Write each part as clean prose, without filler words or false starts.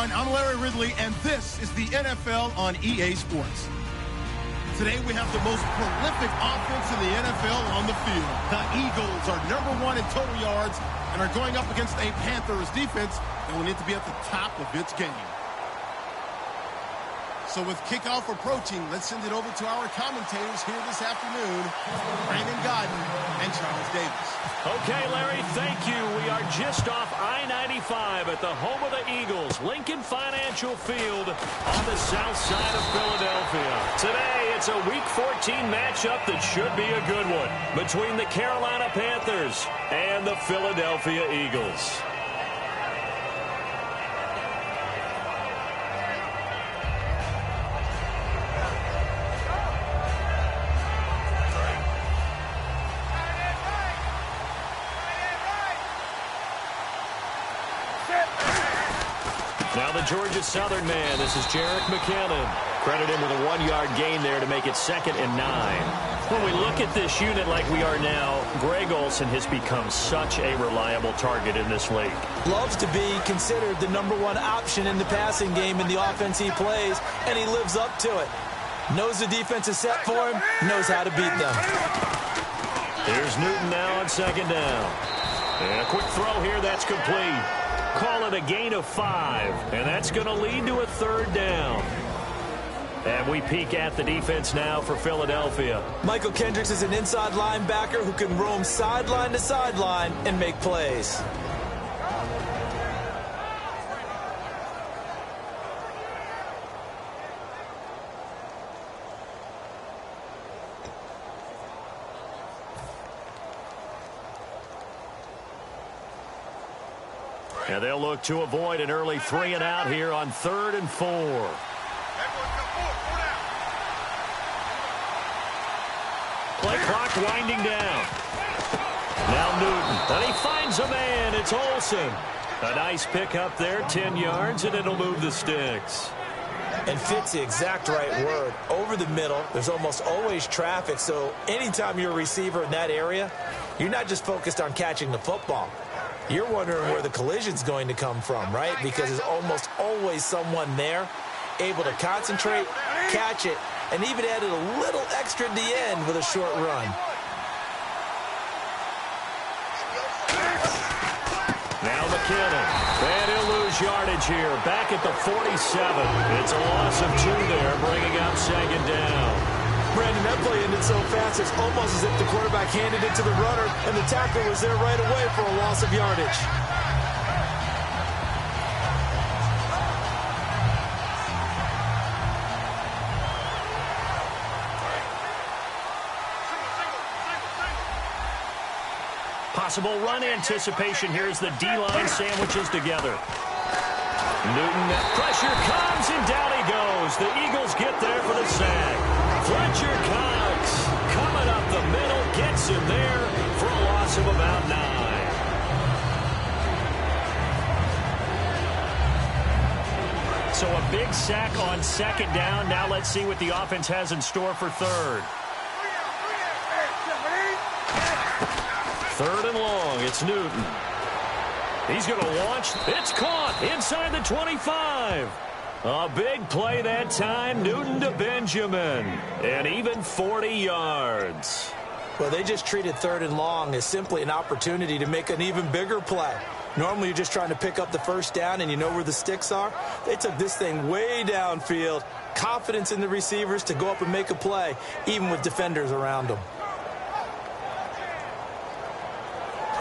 everyone. I'm Larry Ridley, and this is the NFL on EA Sports. Today, we have the most prolific offense in the NFL on the field. The Eagles are #1 in total yards and are going up against a Panthers defense that will need to be at the top of its game. So with kickoff approaching, let's send it over to our commentators here this afternoon, Brandon Godden and Charles Davis. Okay, Larry, thank you. We are just off I-95 at the home of the Eagles, Lincoln Financial Field on the south side of Philadelphia. Today, it's a Week 14 matchup that should be a good one between the Carolina Panthers and the Philadelphia Eagles. Now the Georgia Southern man, this is Jerick McKinnon. Credit him with a 1-yard gain there to make it 2nd and 9. When we look at this unit like we are now, Greg Olsen has become such a reliable target in this league. Loves to be considered the #1 option in the passing game in the offense he plays, and he lives up to it. Knows the defense is set for him, knows how to beat them. Here's Newton now on 2nd down. And a quick throw here, that's complete. Call it a gain of 5, and that's going to lead to a 3rd down. And we peek at the defense now for Philadelphia. Michael Kendricks is an inside linebacker who can roam sideline to sideline and make plays. And they'll look to avoid an early 3 and out here on 3rd and 4. Play clock winding down. Now Newton. And he finds a man. It's Olsen. A nice pickup there, 10 yards, and it'll move the sticks. And fit's the exact right word. Over the middle, there's almost always traffic, so anytime you're a receiver in that area, you're not just focused on catching the football. You're wondering where the collision's going to come from, right? Because there's almost always someone there able to concentrate, catch it, and even added a little extra at the end with a short run. Now McKinnon. And he'll lose yardage here. Back at the 47. It's a loss of 2 there, bringing up 2nd down. Brandon, that play ended so fast, it's almost as if the quarterback handed it to the runner, and the tackler was there right away for a loss of yardage. Possible run anticipation here as the D-line sandwiches together. Newton, pressure comes, and down he goes. The Eagles get there for the sack. Fletcher Cox coming up the middle, gets him there for a loss of about 9. So a big sack on 2nd down. Now let's see what the offense has in store for 3rd. 3rd and long, it's Newton. He's going to launch. It's caught inside the 25. A big play that time, Newton to Benjamin. And even 40 yards. Well, they just treated 3rd and long as simply an opportunity to make an even bigger play. Normally, you're just trying to pick up the 1st down and you know where the sticks are. They took this thing way downfield. Confidence in the receivers to go up and make a play, even with defenders around them.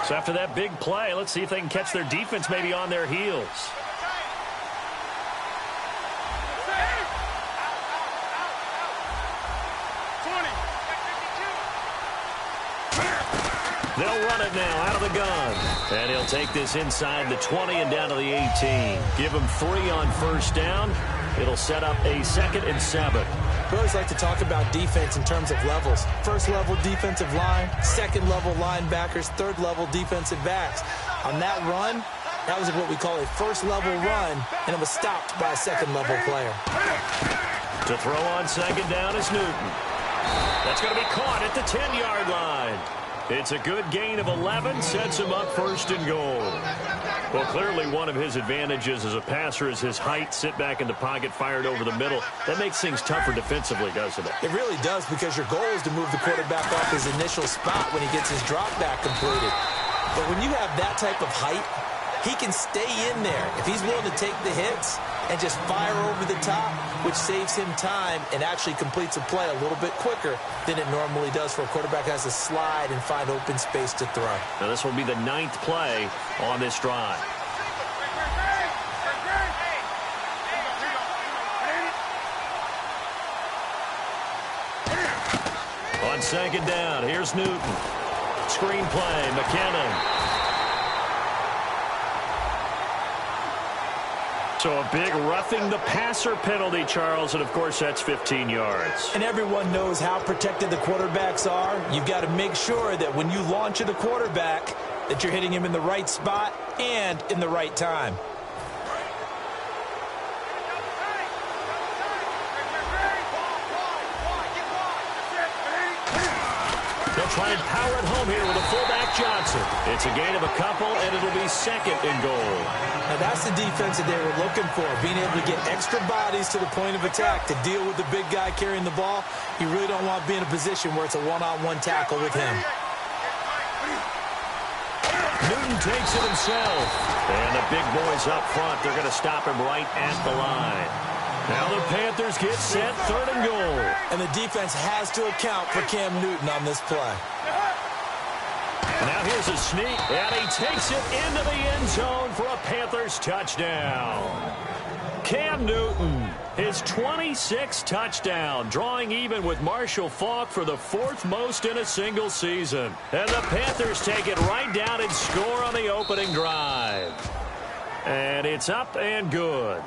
So after that big play, let's see if they can catch their defense maybe on their heels. They'll run it now out of the gun. And he'll take this inside the 20 and down to the 18. Give him 3 on 1st down. It'll set up a 2nd and 7. We always like to talk about defense in terms of levels. 1st level defensive line, 2nd level linebackers, 3rd level defensive backs. On that run, that was what we call a 1st level run, and it was stopped by a 2nd level player. To throw on 2nd down is Newton. That's going to be caught at the 10-yard line. It's a good gain of 11, sets him up first and goal. Well, clearly one of his advantages as a passer is his height. Sit back in the pocket, fired over the middle. That makes things tougher defensively, doesn't it? It really does, because your goal is to move the quarterback off his initial spot when he gets his drop back completed. But when you have that type of height, he can stay in there if he's willing to take the hits and just fire over the top, which saves him time and actually completes a play a little bit quicker than it normally does for a quarterback who has to slide and find open space to throw. Now this will be the 9th play on this drive. On second down, here's Newton. Screen play, McKinnon. So a big roughing the passer penalty, Charles, and of course that's 15 yards. And everyone knows how protected the quarterbacks are. You've got to make sure that when you launch at a quarterback that you're hitting him in the right spot and in the right time. They'll try and power it home here with a fullback Johnson. It's a gain of a couple, and it'll be second and goal. Now that's the defense that they were looking for, being able to get extra bodies to the point of attack to deal with the big guy carrying the ball. You really don't want to be in a position where it's a one-on-one tackle with him. Newton takes it himself. And the big boys up front, they're going to stop him right at the line. Now the Panthers get set, third and goal. And the defense has to account for Cam Newton on this play. Now here's a sneak, and he takes it into the end zone for a Panthers touchdown. Cam Newton, his 26th touchdown, drawing even with Marshall Faulk for the 4th most in a single season. And the Panthers take it right down and score on the opening drive. And it's up and good.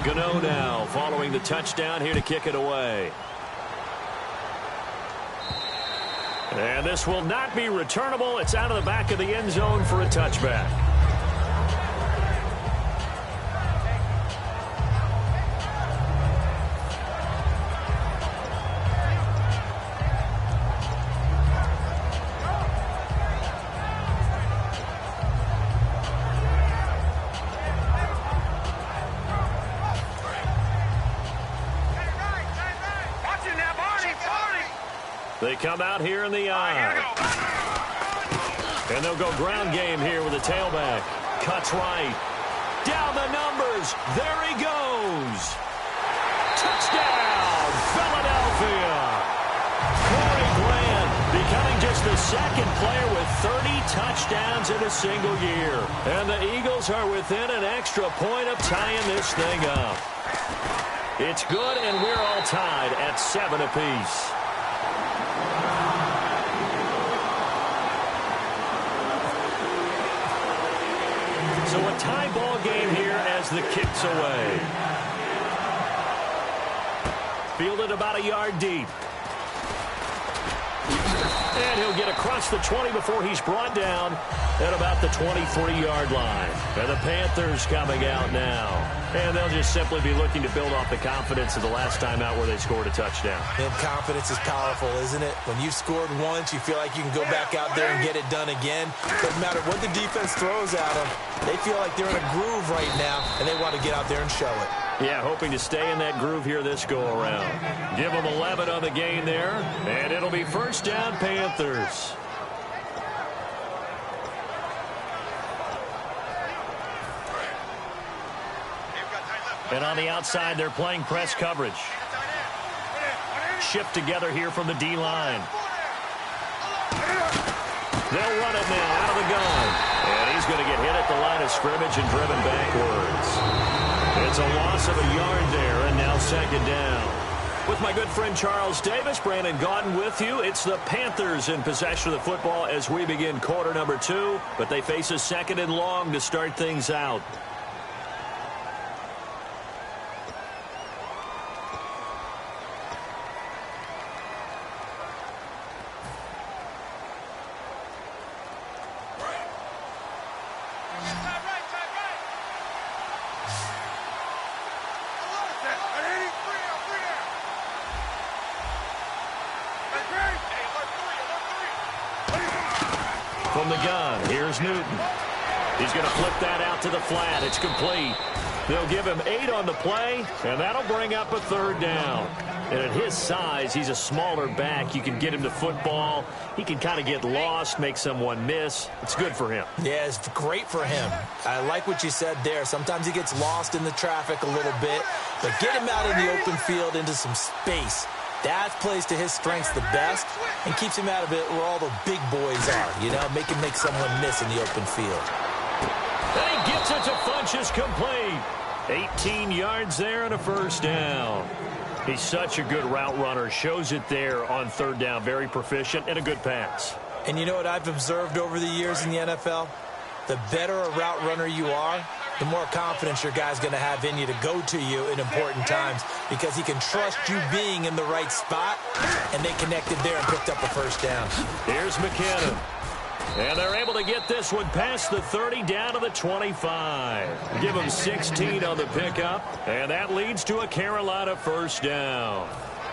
Gano now following the touchdown here to kick it away. And this will not be returnable. It's out of the back of the end zone for a touchback. They come out here in the eye. And they'll go ground game here with a tailback. Cuts right. Down the numbers. There he goes. Touchdown, Philadelphia. Corey Grant becoming just the second player with 30 touchdowns in a single year. And the Eagles are within an extra point of tying this thing up. It's good, and we're all tied at 7 apiece. So a tie ball game here as the kick's away. Fielded about a yard deep. And he'll get across the 20 before he's brought down at about the 23-yard line. And the Panthers coming out now. And they'll just simply be looking to build off the confidence of the last time out where they scored a touchdown. And confidence is powerful, isn't it? When you've scored once, you feel like you can go back out there and get it done again. Doesn't matter what the defense throws at them. They feel like they're in a groove right now, and they want to get out there and show it. Yeah, hoping to stay in that groove here this go-around. Give them 11 on the game there, and it'll be first down Panthers. And on the outside, they're playing press coverage. Shift together here from the D-line. They'll run it now out of the gun. And he's going to get hit at the line of scrimmage and driven backwards. It's a loss of a yard there, and now second down. With my good friend Charles Davis, Brandon Gaudin with you. It's the Panthers in possession of the football as we begin quarter number 2, but they face a second and long to start things out. the gun, here's Newton. He's going to flip that out to the flat. It's complete. They'll give him 8 on the play, and that'll bring up a third down. And at his size, he's a smaller back. You can get him to football. He can kind of get lost, make someone miss. It's good for him. Yeah, it's great for him. I like what you said there. Sometimes he gets lost in the traffic a little bit, but get him out in the open field into some space. That plays to his strengths the best and keeps him out of it where all the big boys are, you know, make someone miss in the open field. And he gets it to Funchess complete. 18 yards there and a first down. He's such a good route runner. Shows it there on third down. Very proficient and a good pass. And you know what I've observed over the years in the NFL? The better a route runner you are, the more confidence your guy's going to have in you to go to you in important times because he can trust you being in the right spot, and they connected there and picked up a first down. Here's McKinnon. And they're able to get this one past the 30 down to the 25. Give them 16 on the pickup, and that leads to a Carolina first down.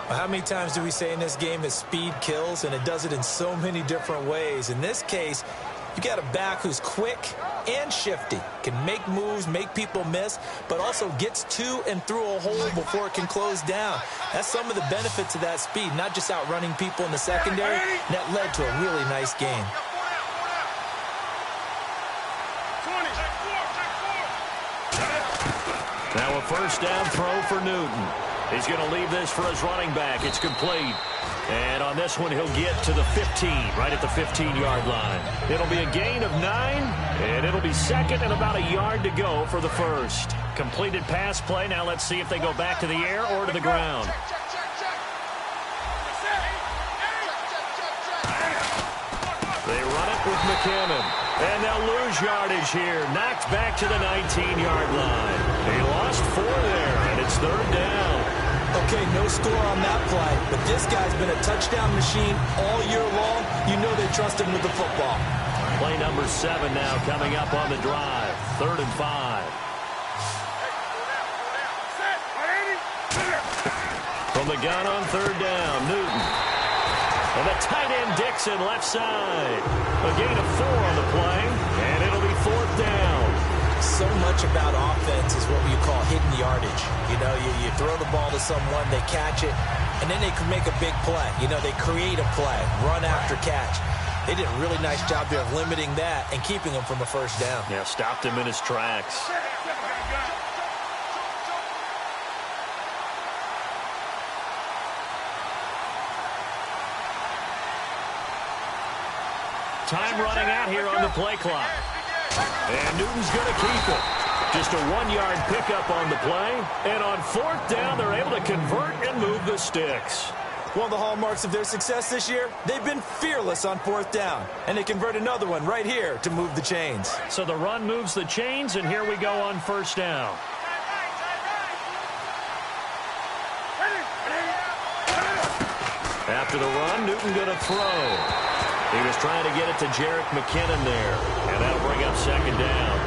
Well, how many times do we say in this game that speed kills, and it does it in so many different ways? In this case, you got a back who's quick and shifty, can make moves, make people miss, but also gets to and through a hole before it can close down. That's some of the benefits of that speed, not just outrunning people in the secondary. And that led to a really nice game. Now a first down throw for Newton. He's going to leave this for his running back. It's complete. And on this one, he'll get to the 15, right at the 15-yard line. It'll be a gain of 9, and it'll be second and about a yard to go for the first. Completed pass play. Now let's see if they go back to the air or to the ground. They run it with McKinnon. And they'll lose yardage here. Knocked back to the 19-yard line. He lost 4 there, and it's third down. Okay, no score on that play, but this guy's been a touchdown machine all year long. You know they trust him with the football. Play number 7 now coming up on the drive. 3rd and 5. From the gun on third down, Newton. And the tight end Dixon left side. A gain of 4 on the play, and it'll be 4th down. So much about offense is what you call hidden yardage. You know, you throw the ball to someone, they catch it, and then they can make a big play. You know, they create a play, run after catch. They did a really nice job there of limiting that and keeping him from a first down. Yeah, stopped him in his tracks. Time running out here on the play clock. And Newton's going to keep it. Just a 1-yard pickup on the play. And on 4th down, they're able to convert and move the sticks. One of the hallmarks of their success this year, they've been fearless on 4th down. And they convert another one right here to move the chains. So the run moves the chains, and here we go on first down. After the run, Newton going to throw. He was trying to get it to Jerick McKinnon there, and that'll bring up 2nd down.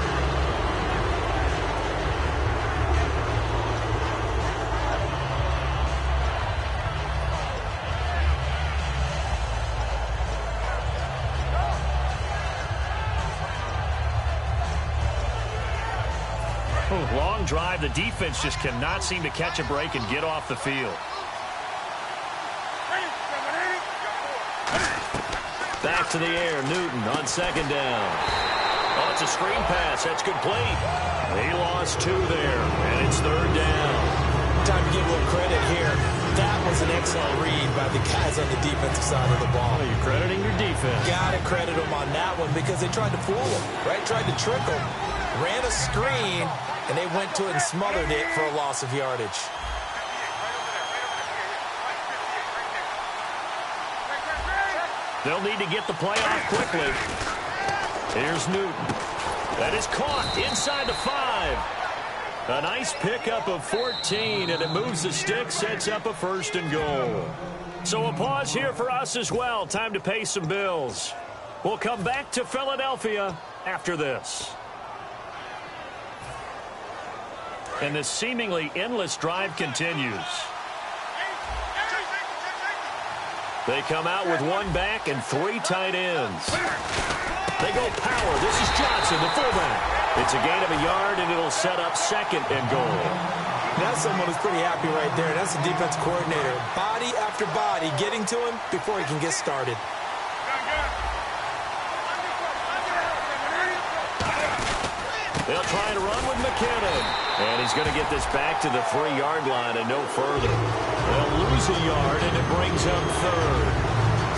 Long drive. The defense just cannot seem to catch a break and get off the field. Back to the air, Newton on 2nd down. Oh, it's a screen pass. That's complete. He lost 2 there, and it's 3rd down. Time to give a little credit here. That was an excellent read by the guys on the defensive side of the ball. Oh, you're crediting your defense. Got to credit them on that one because they tried to fool him, right? Tried to trick him. Ran a screen, and they went to it and smothered it for a loss of yardage. They'll need to get the play off quickly. Here's Newton. That is caught inside the 5. A nice pickup of 14, and it moves the stick, sets up a 1st and goal. So a pause here for us as well. Time to pay some bills. We'll come back to Philadelphia after this. And this seemingly endless drive continues. They come out with one back and 3 tight ends. They go power. This is Johnson, the fullback. It's a gain of a yard, and it'll set up 2nd and goal. That's someone who's pretty happy right there. That's the defense coordinator. Body after body getting to him before he can get started. They'll try and run with McKinnon. And he's going to get this back to the 3-yard line and no further. They'll lose a yard, and it brings up 3rd.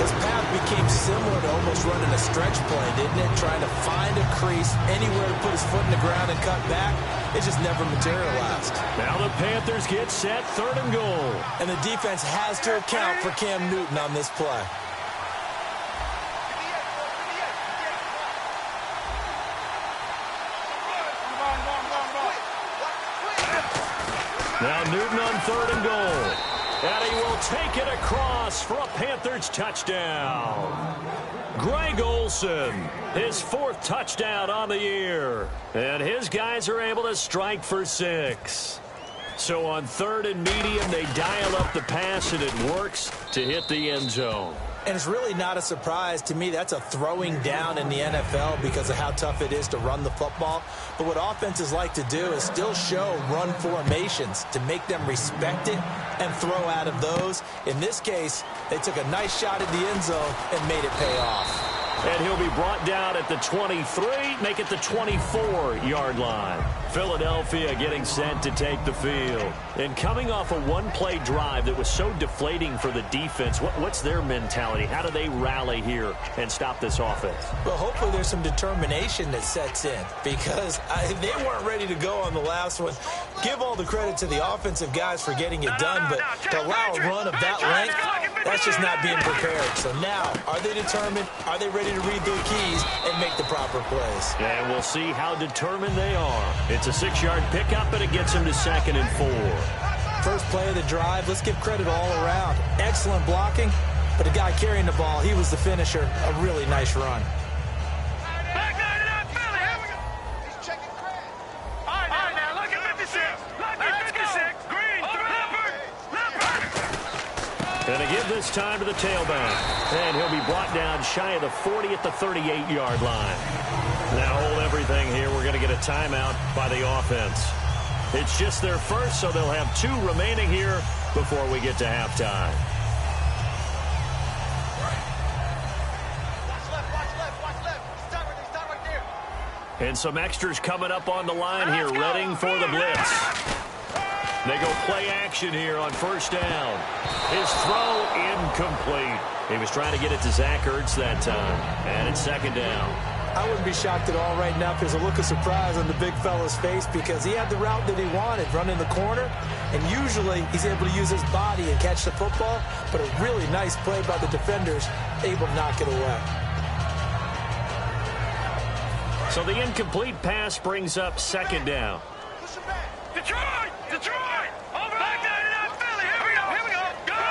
His path became similar to almost running a stretch play, didn't it? Trying to find a crease, anywhere to put his foot in the ground and cut back. It just never materialized. Now the Panthers get set, 3rd and goal. And the defense has to account for Cam Newton on this play. Now Newton on 3rd and goal. And he will take it across for a Panthers touchdown. Greg Olsen, his 4th touchdown on the year. And his guys are able to strike for 6. So on 3rd and medium, they dial up the pass, and it works to hit the end zone. And it's really not a surprise to me. That's a throwing down in the NFL because of how tough it is to run the football. But what offenses like to do is still show run formations to make them respect it and throw out of those. In this case, they took a nice shot at the end zone and made it pay off. And he'll be brought down at the 23, make it the 24-yard line. Philadelphia getting set to take the field. And coming off a one-play drive that was so deflating for the defense, what's their mentality? How do they rally here and stop this offense? Well, hopefully there's some determination that sets in because they weren't ready to go on the last one. Give all the credit to the offensive guys for getting it done, but to allow a run of that length, that's just not being prepared. So now, are they determined? Are they ready to read their keys and make the proper plays? And we'll see how determined they are. It's a 6-yard pickup, and it gets them to 2nd and 4. First play of the drive, let's give credit all around. Excellent blocking, but the guy carrying the ball, he was the finisher. A really nice run. And to give this time to the tailback. And he'll be brought down shy of the 40 at the 38-yard line. Now hold everything here. We're going to get a timeout by the offense. It's just their first, so they'll have 2 remaining here before we get to halftime. And some extras coming up on the line here, readying for the blitz. They go play action here on 1st down. His throw incomplete. He was trying to get it to Zach Ertz that time. And it's 2nd down. I wouldn't be shocked at all right now if there's a look of surprise on the big fella's face because he had the route that he wanted, running the corner. And usually he's able to use his body and catch the football. But a really nice play by the defenders, able to knock it away. So the incomplete pass brings up 2nd down. Detroit! Detroit! Over back there in Philly! Here we go! Good!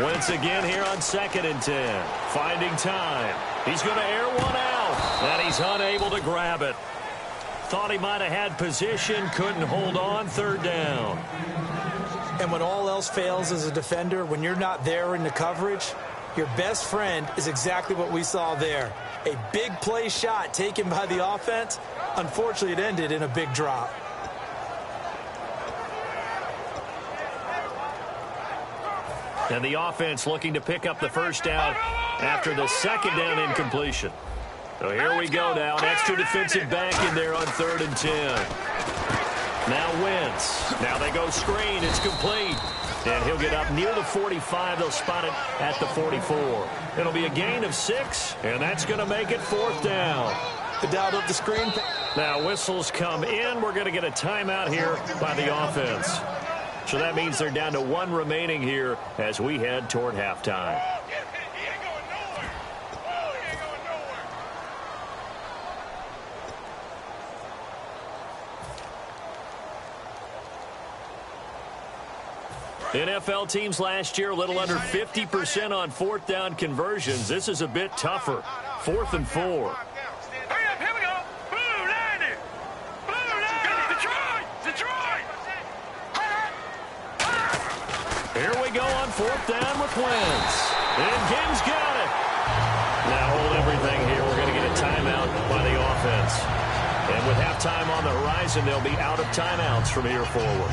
Once again here on 2nd and 10. Finding time. He's going to air one out. And he's unable to grab it. Thought he might have had position. Couldn't hold on. 3rd down. And when all else fails as a defender, when you're not there in the coverage, your best friend is exactly what we saw there. A big play shot taken by the offense. Unfortunately, it ended in a big drop. And the offense looking to pick up the 1st down after the 2nd down incompletion. So here we go now. An extra defensive back in there on 3rd and 10. Now Wentz. Now they go screen. It's complete. And he'll get up near the 45. They'll spot it at the 44. It'll be a gain of 6, and that's going to make it 4th down. They dialed up the screen. Now whistles come in. We're going to get a timeout here by the offense. So that means they're down to 1 remaining here as we head toward halftime. NFL teams last year a little under 50% on 4th down conversions. This is a bit tougher. 4th and 4. Hurry up, here we go. Blue line. Blue line. Detroit. Detroit. Here we go on 4th down with Wentz. And Gim's got it. Now hold everything here. We're going to get a timeout by the offense. And with halftime on the horizon, they'll be out of timeouts from here forward.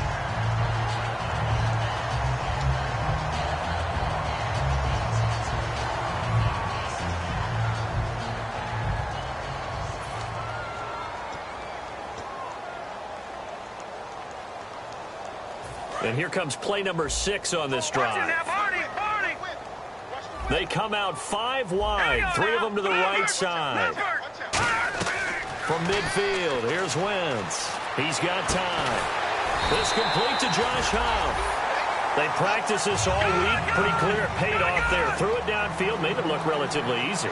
And here comes play number 6 on this drive. They come out 5 wide, 3 of them to the right side. From midfield, here's Wentz. He's got time. This complete to Josh Huff. They practiced this all week. Pretty clear it paid off there. Threw it downfield, made it look relatively easy.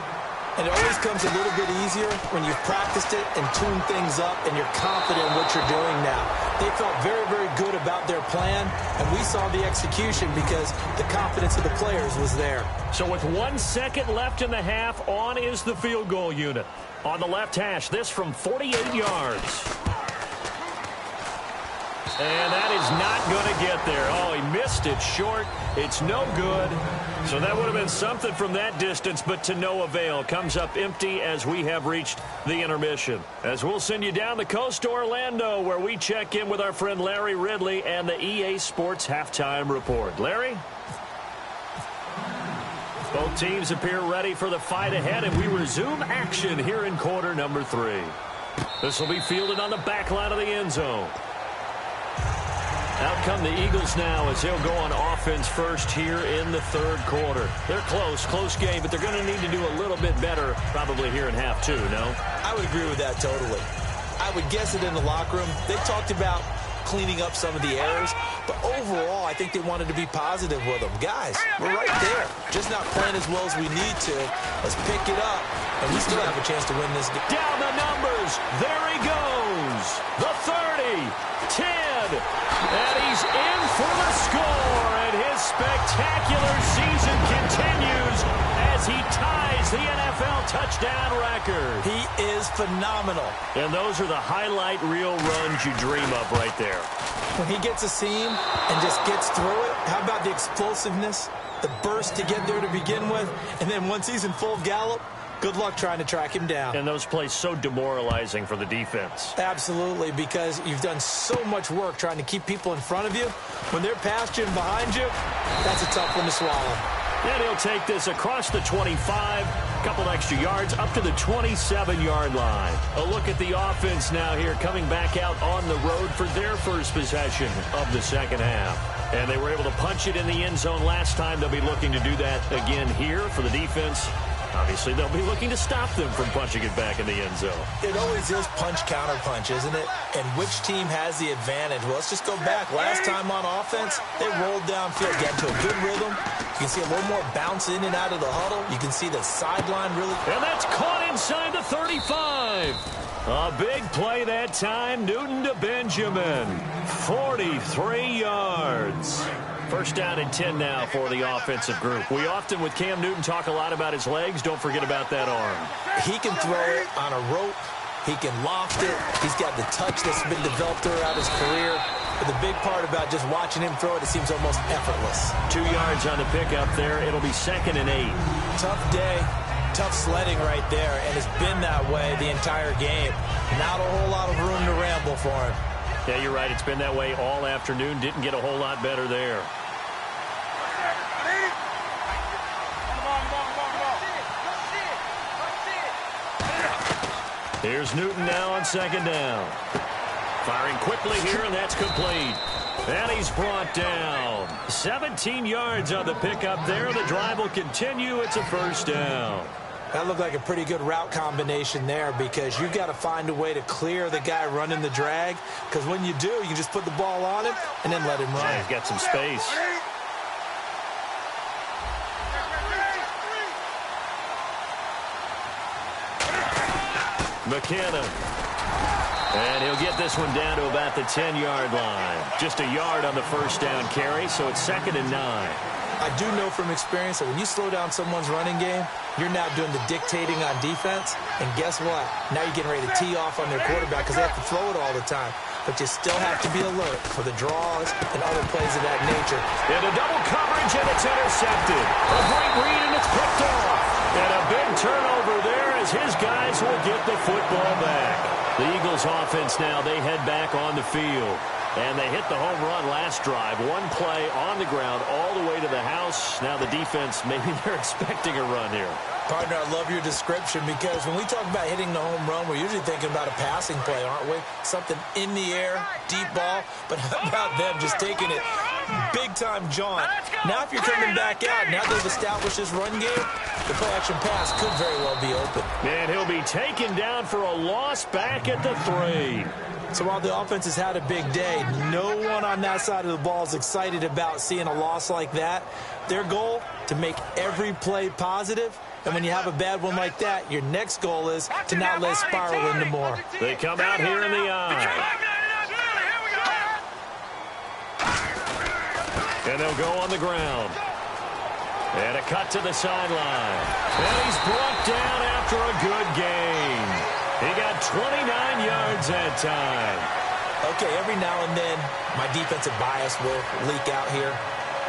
And it always comes a little bit easier when you've practiced it and tuned things up and you're confident in what you're doing now. They felt very, very good about their plan, and we saw the execution because the confidence of the players was there. So with 1 second left in the half, on is the field goal unit. On the left hash, this from 48 yards. And that is not going to get there. Oh, he missed it short. It's no good. So that would have been something from that distance, but to no avail. Comes up empty as we have reached the intermission. As we'll send you down the coast to Orlando, where we check in with our friend Larry Ridley and the EA Sports Halftime Report. Larry? Both teams appear ready for the fight ahead, and we resume action here in quarter number 3. This will be fielded on the back line of the end zone. Out come the Eagles now as they'll go on offense first here in the 3rd quarter. They're close game, but they're going to need to do a little bit better probably here in half 2, no? I would agree with that totally. I would guess it in the locker room. They talked about cleaning up some of the errors, but overall, I think they wanted to be positive with them. Guys, we're right there. Just not playing as well as we need to. Let's pick it up, and we still have a chance to win this game. Down the numbers. There he goes. The 30, 10, and he's in for the score, and his spectacular season continues as he ties the NFL touchdown record. He is phenomenal. And those are the highlight reel runs you dream of right there. When he gets a seam and just gets through it, how about the explosiveness, the burst to get there to begin with, and then once he's in full gallop, good luck trying to track him down. And those plays so demoralizing for the defense. Absolutely, because you've done so much work trying to keep people in front of you. When they're past you and behind you, that's a tough one to swallow. And he'll take this across the 25, a couple extra yards, up to the 27-yard line. A look at the offense now here, coming back out on the road for their first possession of the second half. And they were able to punch it in the end zone last time. They'll be looking to do that again here for the defense. Obviously, they'll be looking to stop them from punching it back in the end zone. It always is punch-counter-punch, isn't it? And which team has the advantage? Well, let's just go back. Last time on offense, they rolled downfield, got into a good rhythm. You can see a little more bounce in and out of the huddle. You can see the sideline really. And that's caught inside the 35. A big play that time. Newton to Benjamin. 43 yards. First down and 10 now for the offensive group. We often, with Cam Newton, talk a lot about his legs. Don't forget about that arm. He can throw it on a rope. He can loft it. He's got the touch that's been developed throughout his career. But the big part about just watching him throw it, it seems almost effortless. 2 yards on the pickup there. It'll be 2nd and 8. Tough day. Tough sledding right there. And it's been that way the entire game. Not a whole lot of room to ramble for him. Yeah, you're right. It's been that way all afternoon. Didn't get a whole lot better there. Here's Newton now on 2nd down. Firing quickly here, and that's complete. And he's brought down. 17 yards on the pickup there. The drive will continue. It's a first down. That looked like a pretty good route combination there because you've got to find a way to clear the guy running the drag, because when you do, you can just put the ball on him and then let him run. Yeah, he's got some space. McKenna. And he'll get this one down to about the 10-yard line. Just a yard on the first down carry, so it's 2nd and 9. I do know from experience that when you slow down someone's running game, you're now doing the dictating on defense. And guess what? Now you're getting ready to tee off on their quarterback because they have to throw it all the time. but you still have to be alert for the draws and other plays of that nature. Into double coverage, and it's intercepted. A great read, and it's picked off. And a big turnover there as his guys will get the football back. The Eagles offense now, they head back on the field. And they hit the home run last drive. One play on the ground all the way to the house. Now the defense, maybe they're expecting a run here. Partner, I love your description because when we talk about hitting the home run, we're usually thinking about a passing play, aren't we? Something in the air, deep ball. But how about them just taking it big-time jaunt? Now if you're coming back out, now they've established this run game, the play-action pass could very well be open. And he'll be taken down for a loss back at the 3. So while the offense has had a big day, no one on that side of the ball is excited about seeing a loss like that. Their goal, to make every play positive. And when you have a bad one like that, your next goal is to not let it spiral into more. They come out here in the eye. And they'll go on the ground. And a cut to the sideline. And he's brought down after a good game. He got 29 yards that time. Okay, every now and then, my defensive bias will leak out here.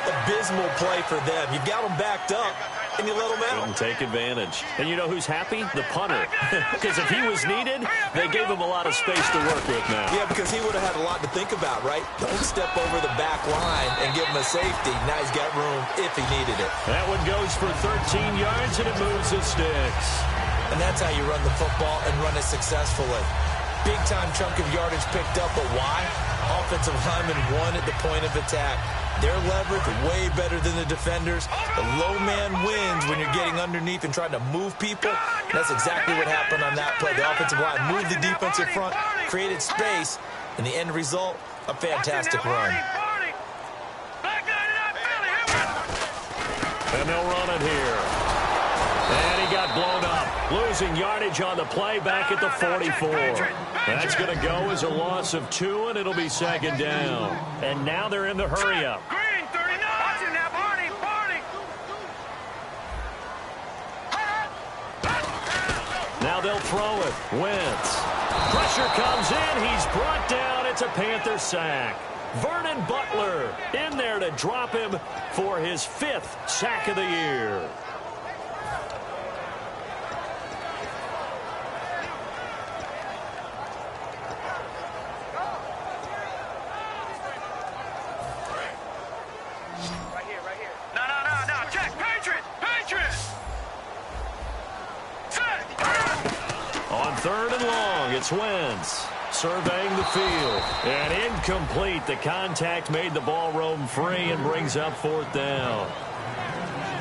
Abysmal play for them. You've got them backed up, and you let them out. Couldn't take advantage. And you know who's happy? The punter. Because if he was needed, they gave him a lot of space to work with now. Yeah, because he would have had a lot to think about, right? Don't step over the back line and give him a safety. Now he's got room if he needed it. That one goes for 13 yards, and it moves the sticks. And that's how you run the football and run it successfully. Big-time chunk of yardage picked up, but why? Offensive linemen won at the point of attack. Their leverage way better than the defenders. The low man wins when you're getting underneath and trying to move people. And that's exactly what happened on that play. The offensive line moved the defensive front, created space, and the end result, a fantastic run. And they'll run it here. And he got blown up, losing yardage on the play back at the 44. That's going to go as a loss of 2, and it'll be second down. And now they're in the hurry-up. Green, 39. Watching that, Barney. Now they'll throw it. Wentz. Pressure comes in. He's brought down. It's a Panther sack. Vernon Butler in there to drop him for his 5th sack of the year. Third and long, it's Wentz surveying the field. And incomplete. The contact made the ball roam free and brings up 4th down.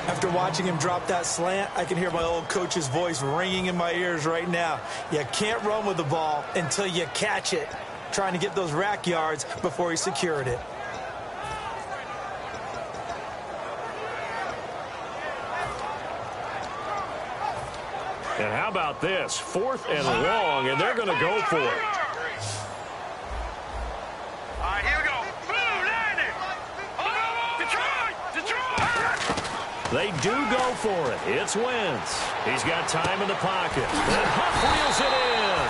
After watching him drop that slant, I can hear my old coach's voice ringing in my ears right now. You can't run with the ball until you catch it. Trying to get those rack yards before he secured it. And how about this? 4th and long, and they're going to go for it. All right, here we go. Blue, landing. Detroit. They do go for it. It's Wentz. He's got time in the pocket. And Huff wheels it in.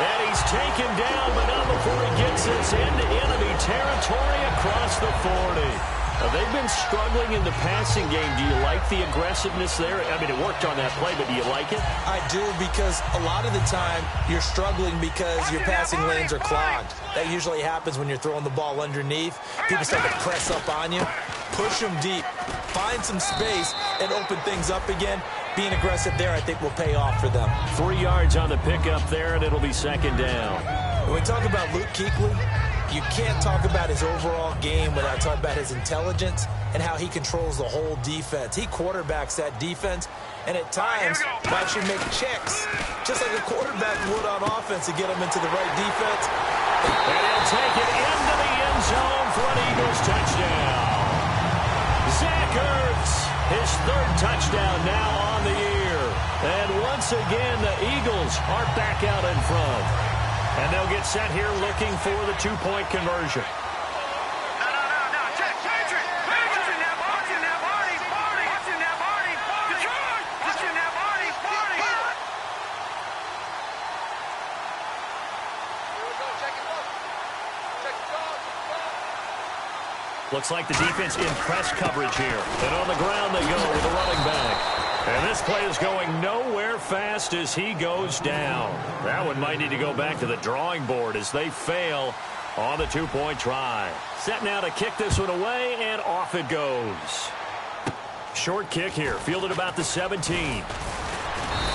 And he's taken down, but not before he gets this into enemy territory across the 40. They've been struggling in the passing game. Do you like the aggressiveness there? I mean, it worked on that play, but do you like it? I do, because a lot of the time you're struggling because your passing lanes are clogged. That usually happens when you're throwing the ball underneath. People start to press up on you. Push them deep. Find some space and open things up again. Being aggressive there, I think, will pay off for them. 3 yards on the pickup there, and it'll be second down. When we talk about Luke Kuechly, you can't talk about his overall game without talking about his intelligence and how he controls the whole defense. He quarterbacks that defense, and at times will actually make checks, just like a quarterback would on offense, to get him into the right defense. And he'll take it into the end zone for an Eagles touchdown. Zach Ertz, his 3rd touchdown now on the year. And once again, the Eagles are back out in front. And they'll get set here looking for the 2-point conversion. No. Check. Patriot. Watching that, Barney. Watching that, Barney. Detroit. Watching that, Barney. Here we go. Check it out. Looks like the defense in press coverage here. And on the ground they go with the running back. And this play is going nowhere fast as he goes down. That one might need to go back to the drawing board as they fail on the two-point try. Set now to kick this one away, and off it goes. Short kick here, fielded about the 17.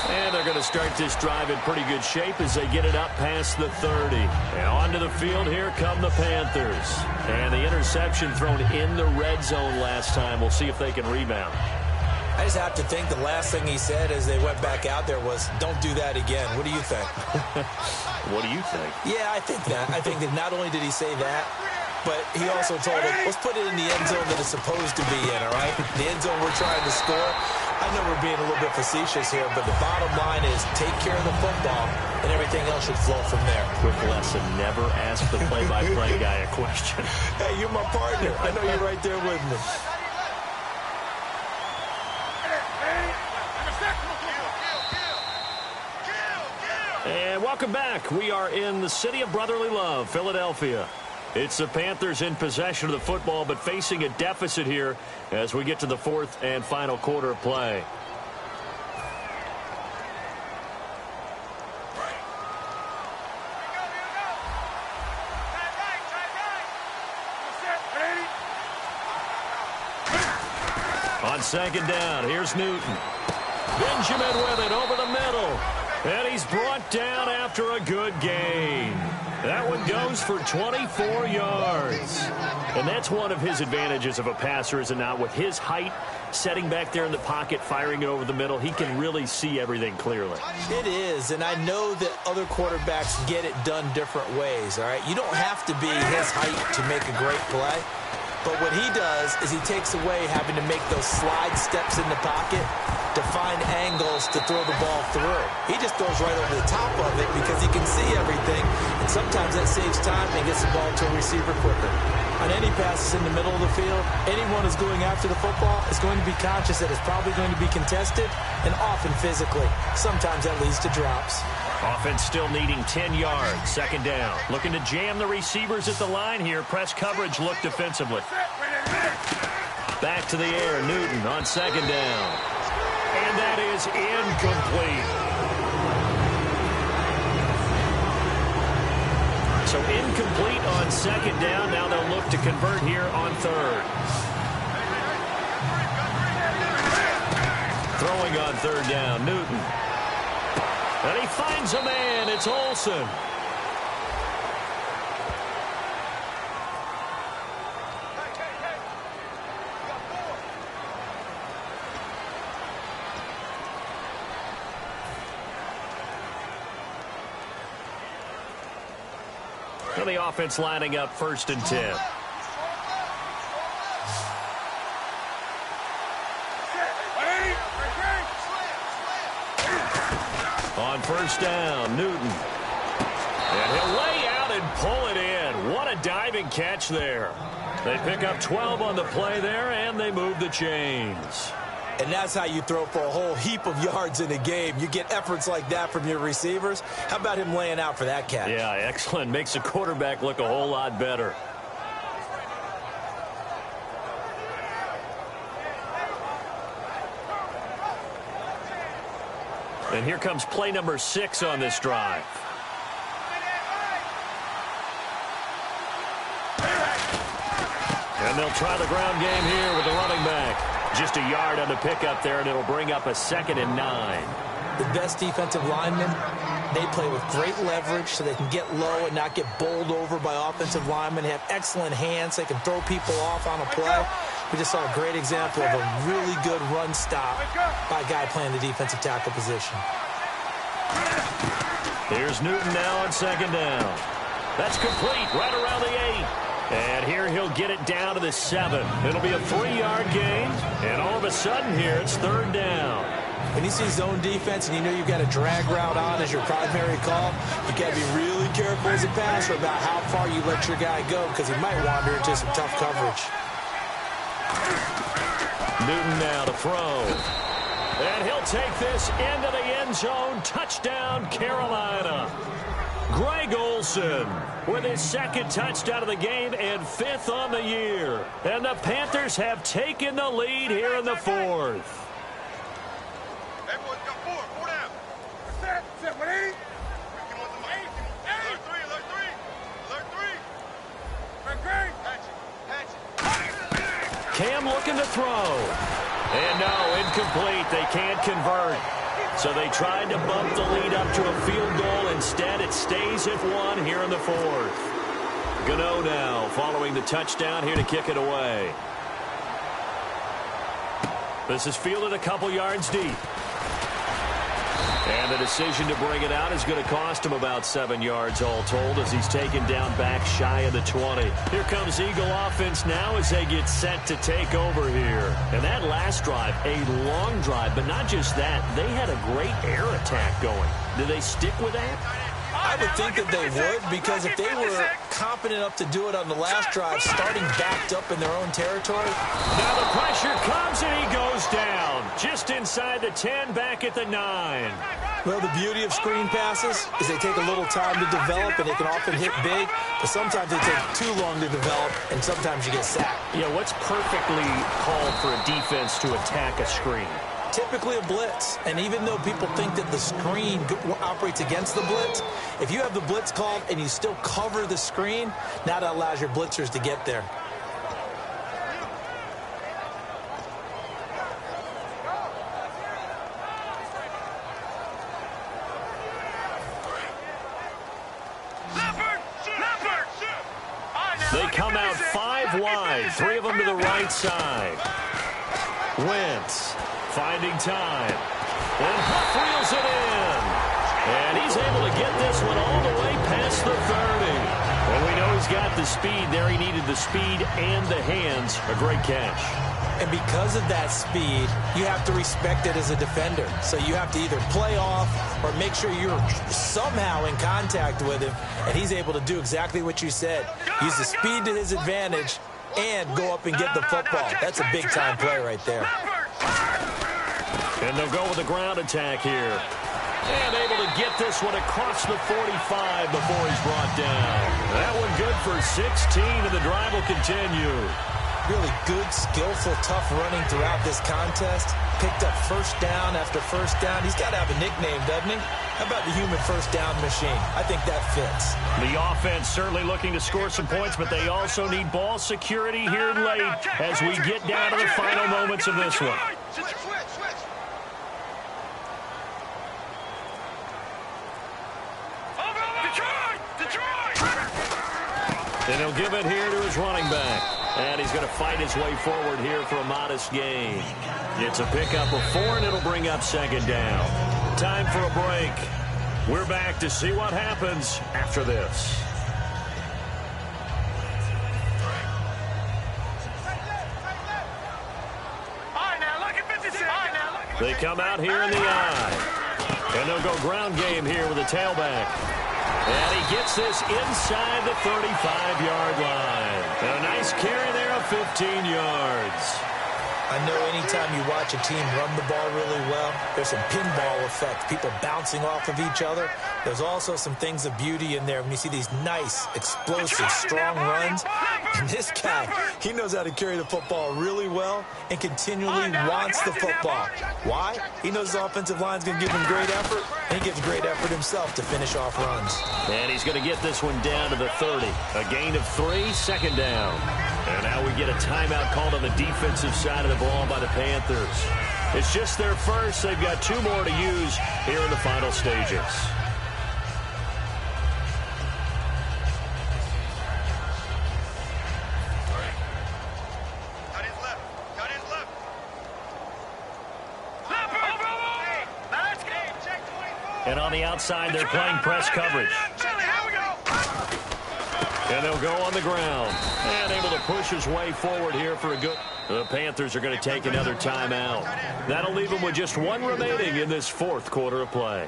And they're going to start this drive in pretty good shape as they get it up past the 30. And onto the field here come the Panthers. And the interception thrown in the red zone last time. We'll see if they can rebound. I just have to think the last thing he said as they went back out there was, don't do that again. What do you think? What do you think? Yeah, I think that. I think that not only did he say that, but he also told him, let's put it in the end zone that it's supposed to be in, all right? The end zone we're trying to score. I know we're being a little bit facetious here, but the bottom line is take care of the football, and everything else should flow from there. Quick lesson, never ask the play-by-play guy a question. Hey, you're my partner. I know you're right there with me. And welcome back. We are in the city of brotherly love, Philadelphia. It's the Panthers in possession of the football, but facing a deficit here as we get to the fourth and final quarter of play. On second down, here's Newton. Benjamin with it over the middle. And he's brought down after a good gain. That one goes for 24 yards. And that's one of his advantages of a passer, is it not? With his height, setting back there in the pocket, firing it over the middle, he can really see everything clearly. It is, and I know that other quarterbacks get it done different ways, all right? You don't have to be his height to make a great play. But what he does is he takes away having to make those slide steps in the pocket to find angles to throw the ball through. He just throws right over the top of it because he can see everything, and sometimes that saves time and gets the ball to a receiver quicker. On any passes in the middle of the field, anyone who's going after the football is going to be conscious that it's probably going to be contested, and often physically. Sometimes that leads to drops. Offense still needing 10 yards. Second down. Looking to jam the receivers at the line here. Press coverage look defensively. Back to the air. Newton on second down. And that is incomplete. So incomplete on second down. Now they'll look to convert here on third. Throwing on third down. Newton. And he finds a man. It's Olsen. And the offense lining up 1st and 10. On first down, Newton. And he'll lay out and pull it in. What a diving catch there. They pick up 12 on the play there, and they move the chains. And that's how you throw for a whole heap of yards in a game. You get efforts like that from your receivers. How about him laying out for that catch? Yeah, excellent. Makes the quarterback look a whole lot better. And here comes play number 6 on this drive. And they'll try the ground game here with the running back. Just a yard on the pickup there, and it'll bring up a 2nd and 9. The best defensive linemen, they play with great leverage so they can get low and not get bowled over by offensive linemen. They have excellent hands. They can throw people off on a play. We just saw a great example of a really good run stop by a guy playing the defensive tackle position. Here's Newton now on second down. That's complete right around the 8. And here he'll get it down to the 7. It'll be a 3-yard gain. And all of a sudden here it's 3rd down. When you see zone defense and you know you've got a drag route on as your primary call, you got to be really careful as a passer about how far you let your guy go because he might wander into some tough coverage. Newton now to throw. And he'll take this into the end zone. Touchdown, Carolina. Greg Olsen with his second touchdown of the game and 5th on the year. And the Panthers have taken the lead here in the 4th. Everyone's got 4 down. Set, what is? Alert 3. Cam looking to throw. And no, incomplete. They can't convert. So they tried to bump the lead up to a field goal. Instead, it stays at 1 here in the 4th. Gano now following the touchdown here to kick it away. This is fielded a couple yards deep. And the decision to bring it out is going to cost him about 7 yards all told as he's taken down back shy of the 20. Here comes Eagle offense now as they get set to take over here. And that last drive, a long drive, but not just that. They had a great air attack going. Do they stick with that? I would think that they would, because if they were confident enough to do it on the last drive, starting backed up in their own territory. Now the pressure comes and he goes down. Just inside the 10, back at the 9. Well, the beauty of screen passes is they take a little time to develop, and they can often hit big, but sometimes they take too long to develop, and sometimes you get sacked. Yeah, what's perfectly called for a defense to attack a screen? Typically a blitz, and even though people think that the screen operates against the blitz, if you have the blitz called and you still cover the screen, now that allows your blitzers to get there. They come out 5 wide, 3 of them to the right side. Wentz finding time. And Huff reels it in. And he's able to get this one all the way past the 30. And we know he's got the speed there. He needed the speed and the hands. A great catch. And because of that speed, you have to respect it as a defender. So you have to either play off or make sure you're somehow in contact with him. And he's able to do exactly what you said. Use the speed to his advantage and go up and get the football. That's a big-time play right there. And they'll go with the ground attack here. And able to get this one across the 45 before he's brought down. That one good for 16, and the drive will continue. Really good, skillful, tough running throughout this contest. Picked up first down after first down. He's got to have a nickname, doesn't he? How about the human first down machine? I think that fits. The offense certainly looking to score some points, but they also need ball security here late as we get down to the final moments of this one. And he'll give it here to his running back. And he's going to fight his way forward here for a modest gain. It's a pickup of 4, and it'll bring up 2nd down. Time for a break. We're back to see what happens after this. They come out here in the I. And they'll go ground game here with a tailback. And he gets this inside the 35-yard line. And a nice carry there of 15 yards. I know anytime you watch a team run the ball really well, there's some pinball effect, people bouncing off of each other. There's also some things of beauty in there when you see these nice, explosive, strong runs. And this guy, he knows how to carry the football really well and continually wants the football. Why? He knows his offensive line's going to give him great effort, and he gives great effort himself to finish off runs. And he's going to get this one down to the 30. A gain of 3, 2nd down. And now we get a timeout called on the defensive side of the ball by the Panthers. It's just their first. They've got 2 more to use here in the final stages. And on the outside, they're playing press coverage. And they'll go on the ground. And able to push his way forward here for a good... The Panthers are going to take another timeout. That'll leave them with just 1 remaining in this 4th quarter of play.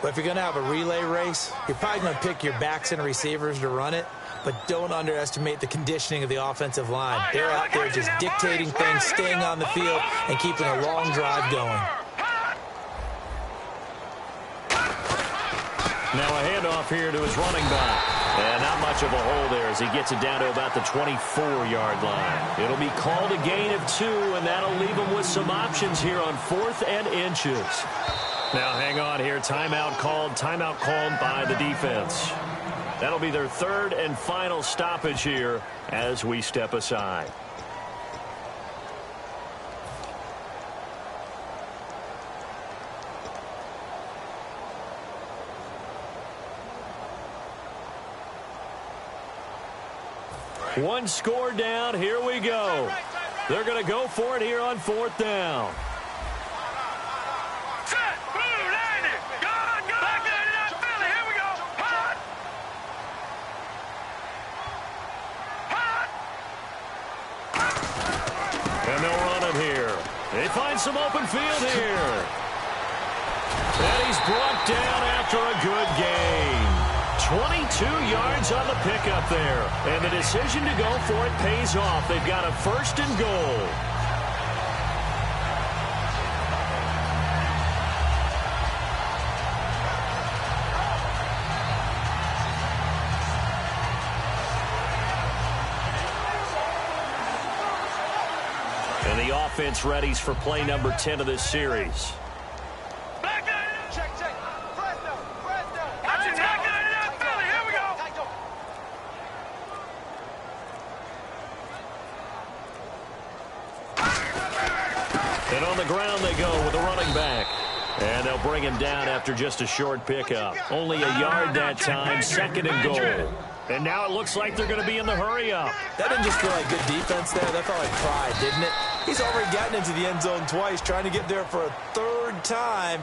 Well, if you're going to have a relay race, you're probably going to pick your backs and receivers to run it, but don't underestimate the conditioning of the offensive line. They're out there just dictating things, staying on the field, and keeping a long drive going. Now a handoff here to his running back. And not much of a hole there as he gets it down to about the 24-yard line. It'll be called a gain of 2, and that'll leave him with some options here on 4th and inches. Now hang on here. Timeout called by the defense. That'll be their 3rd and final stoppage here as we step aside. One score down. Here we go. They're going to go for it here on 4th down. Set, move, line it. Gone. Back there to that Philly. Here we go. Hot. And they'll run it here. They find some open field here. And he's brought down after a good gain. 22 yards on the pickup there. And the decision to go for it pays off. They've got a 1st and goal. And the offense readies for play number 10 of this series. And on the ground they go with a running back. And they'll bring him down after just a short pickup. Only a yard that time, 2nd and goal. And now it looks like they're going to be in the hurry-up. That didn't just feel like good defense there. That felt like pride, didn't it? He's already gotten into the end zone twice, trying to get there for a 3rd time.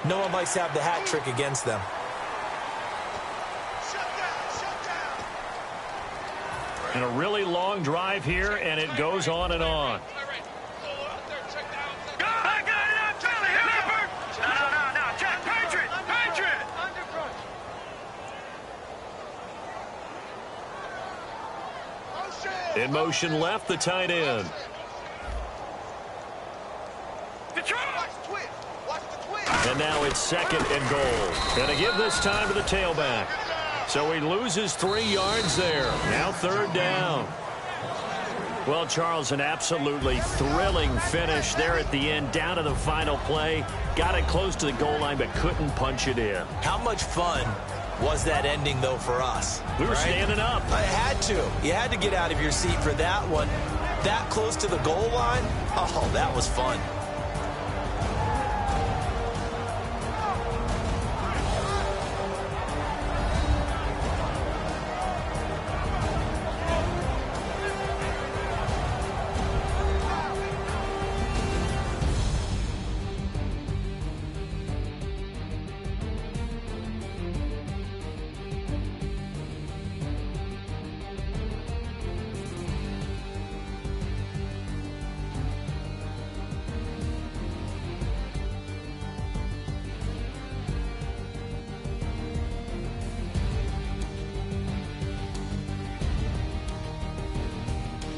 No one likes to have the hat trick against them. And a really long drive here, and it goes on and on. In motion left, the tight end. And now it's 2nd and goal. Going to give this time to the tailback. So he loses 3 yards there. Now 3rd down. Well, Charles, an absolutely thrilling finish there at the end, down to the final play. Got it close to the goal line, but couldn't punch it in. How much fun was that ending, though, for us? We were standing up. I had to. You had to get out of your seat for that one. That close to the goal line? Oh, that was fun.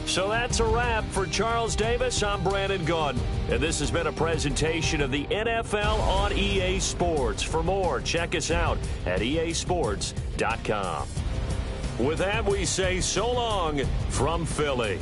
So that's a wrap for Charles Davis. I'm Brandon Gaudin, and this has been a presentation of the NFL on EA Sports. For more, check us out at easports.com. With that, we say so long from Philly.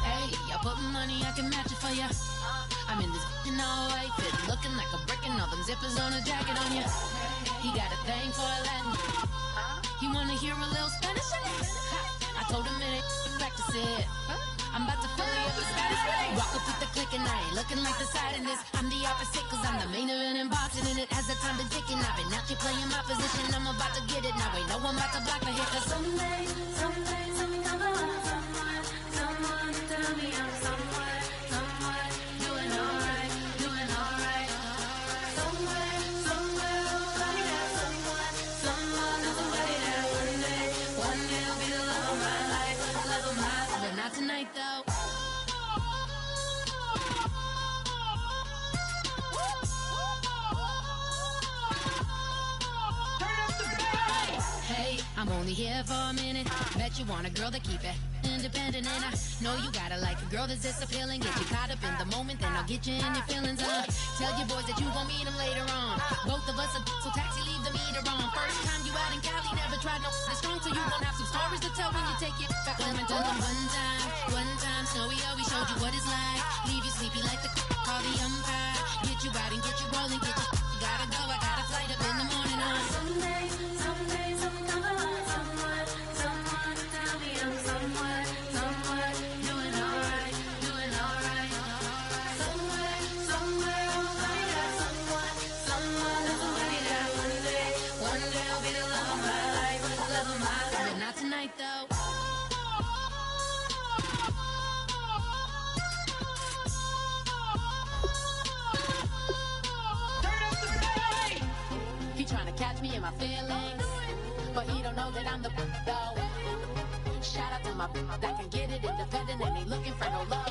Hey, I put money, I can match it for ya. I'm in this all white fit, looking like a brick and all them zippers on a jacket on ya. He got a thing for a Latin. He wanna hear a little Spanish? I told him it ain't practice it. I'm about to fill you up with Spanish. Walk up with the click and I ain't looking like the side in this. I'm the opposite cause I'm the main event in boxing and it has the time been ticking. I've been out here playing my position. I'm about to get it now. Ain't no one about to block me here cause someday, someone tell me I'm someone doing alright, doing alright. Somewhere, somebody that someone knows somebody that one day will be the love of my life, love of my life, but not tonight though. Hey, I'm only here for a minute. Bet you want a girl to keep it independent, and I know you gotta like a girl that's this appealing. Get you caught up in the moment, then I'll get you in your feelings. Tell your boys that you gon' meet them later on. Both of us are so taxi, leave the meter on. First time you out in Cali, never tried no this strong, so you gon' have some stories to tell when you take it back home and tell them one time, Snowy always showed you what it's like. Leave you sleepy like the call the umpire. Get you out and get you rolling, get you gotta go. I got a flight up in the morning on someday, someone tell me I'm someone doing alright, doing alright. Somewhere, somebody that someone knows somebody that one day will be the love of my life, love of my life, but not tonight though. He trying to catch me in my feelings, but he don't know that I'm the though. Shout out to my that can get it independent and ain't looking for no love.